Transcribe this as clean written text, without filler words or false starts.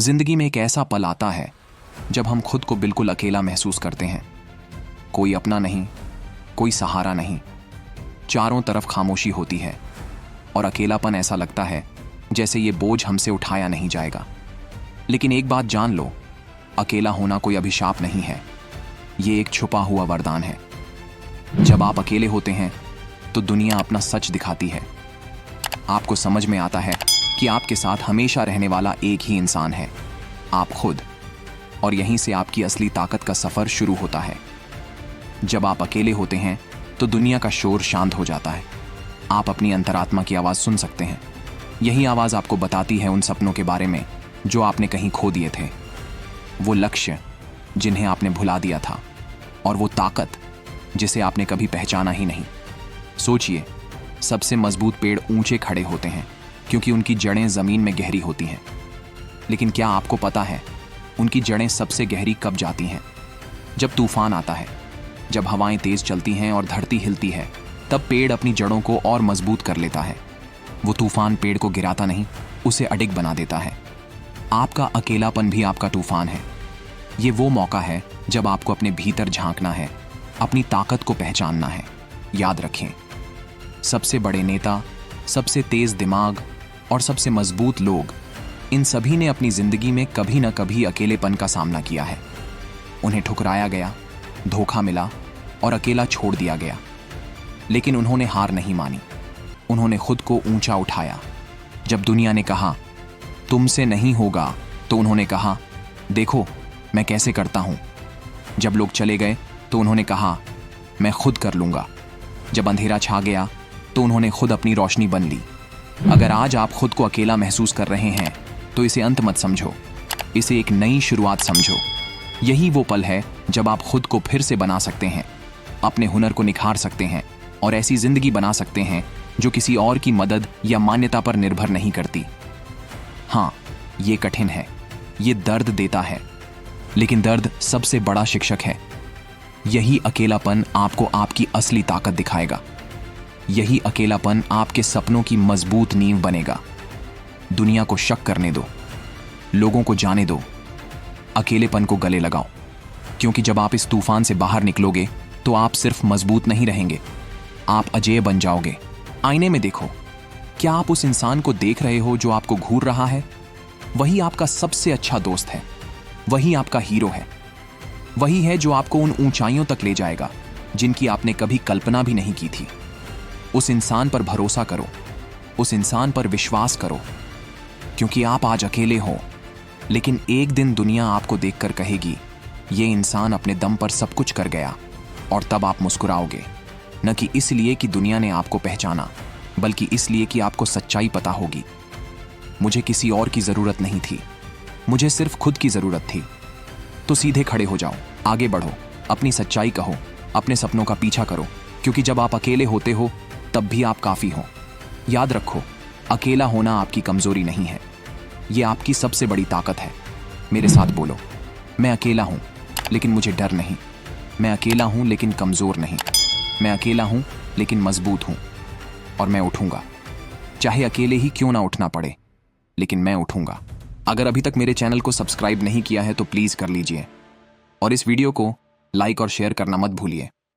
जिंदगी में एक ऐसा पल आता है जब हम खुद को बिल्कुल अकेला महसूस करते हैं। कोई अपना नहीं, कोई सहारा नहीं, चारों तरफ खामोशी होती है और अकेलापन ऐसा लगता है जैसे ये बोझ हमसे उठाया नहीं जाएगा। लेकिन एक बात जान लो, अकेला होना कोई अभिशाप नहीं है, ये एक छुपा हुआ वरदान है। जब आप अकेले होते हैं तो दुनिया अपना सच दिखाती है। आपको समझ में आता है कि आपके साथ हमेशा रहने वाला एक ही इंसान है, आप खुद। और यहीं से आपकी असली ताकत का सफर शुरू होता है। जब आप अकेले होते हैं तो दुनिया का शोर शांत हो जाता है। आप अपनी अंतरात्मा की आवाज सुन सकते हैं। यही आवाज आपको बताती है उन सपनों के बारे में जो आपने कहीं खो दिए थे, वो लक्ष्य जिन्हें आपने भुला दिया था, और वो ताकत जिसे आपने कभी पहचाना ही नहीं। सोचिए, सबसे मजबूत पेड़ ऊंचे खड़े होते हैं क्योंकि उनकी जड़ें जमीन में गहरी होती हैं। लेकिन क्या आपको पता है उनकी जड़ें सबसे गहरी कब जाती हैं? जब तूफान आता है, जब हवाएं तेज चलती हैं और धरती हिलती है, तब पेड़ अपनी जड़ों को और मजबूत कर लेता है। वो तूफान पेड़ को गिराता नहीं, उसे अडिग बना देता है। आपका अकेलापन भी आपका तूफान है। ये वो मौका है जब आपको अपने भीतर झांकना है, अपनी ताकत को पहचानना है। याद रखें, सबसे बड़े नेता, सबसे तेज दिमाग और सबसे मजबूत लोग, इन सभी ने अपनी जिंदगी में कभी ना कभी अकेलेपन का सामना किया है। उन्हें ठुकराया गया, धोखा मिला और अकेला छोड़ दिया गया। लेकिन उन्होंने हार नहीं मानी। उन्होंने खुद को ऊंचा उठाया। जब दुनिया ने कहा तुमसे नहीं होगा, तो उन्होंने कहा देखो मैं कैसे करता हूं। जब लोग चले गए तो उन्होंने कहा मैं खुद कर लूंगा। जब अंधेरा छा गया तो उन्होंने खुद अपनी रोशनी बन ली। अगर आज आप खुद को अकेला महसूस कर रहे हैं तो इसे अंत मत समझो, इसे एक नई शुरुआत समझो। यही वो पल है जब आप खुद को फिर से बना सकते हैं, अपने हुनर को निखार सकते हैं और ऐसी जिंदगी बना सकते हैं जो किसी और की मदद या मान्यता पर निर्भर नहीं करती। हाँ, ये कठिन है, ये दर्द देता है, लेकिन दर्द सबसे बड़ा शिक्षक है। यही अकेलापन आपको आपकी असली ताकत दिखाएगा। यही अकेलापन आपके सपनों की मजबूत नींव बनेगा। दुनिया को शक करने दो, लोगों को जाने दो, अकेलेपन को गले लगाओ, क्योंकि जब आप इस तूफान से बाहर निकलोगे तो आप सिर्फ मजबूत नहीं रहेंगे, आप अजेय बन जाओगे। आईने में देखो, क्या आप उस इंसान को देख रहे हो जो आपको घूर रहा है? वही आपका सबसे अच्छा दोस्त है, वही आपका हीरो है, वही है जो आपको उन ऊंचाइयों तक ले जाएगा जिनकी आपने कभी कल्पना भी नहीं की थी। उस इंसान पर भरोसा करो, उस इंसान पर विश्वास करो, क्योंकि आप आज अकेले हो, लेकिन एक दिन दुनिया आपको देखकर कहेगी ये इंसान अपने दम पर सब कुछ कर गया। और तब आप मुस्कुराओगे, न कि इसलिए कि दुनिया ने आपको पहचाना, बल्कि इसलिए कि आपको सच्चाई पता होगी। मुझे किसी और की जरूरत नहीं थी, मुझे सिर्फ खुद की जरूरत थी। तो सीधे खड़े हो जाओ, आगे बढ़ो, अपनी सच्चाई कहो, अपने सपनों का पीछा करो, क्योंकि जब आप अकेले होते हो तब भी आप काफी हो। याद रखो, अकेला होना आपकी कमजोरी नहीं है, ये आपकी सबसे बड़ी ताकत है। मेरे साथ बोलो, मैं अकेला हूं लेकिन मुझे डर नहीं। मैं अकेला हूं लेकिन कमजोर नहीं। मैं अकेला हूं लेकिन मजबूत हूं। और मैं उठूंगा, चाहे अकेले ही क्यों ना उठना पड़े, लेकिन मैं उठूंगा। अगर अभी तक मेरे चैनल को सब्सक्राइब नहीं किया है तो प्लीज कर लीजिए, और इस वीडियो को लाइक और शेयर करना मत भूलिए।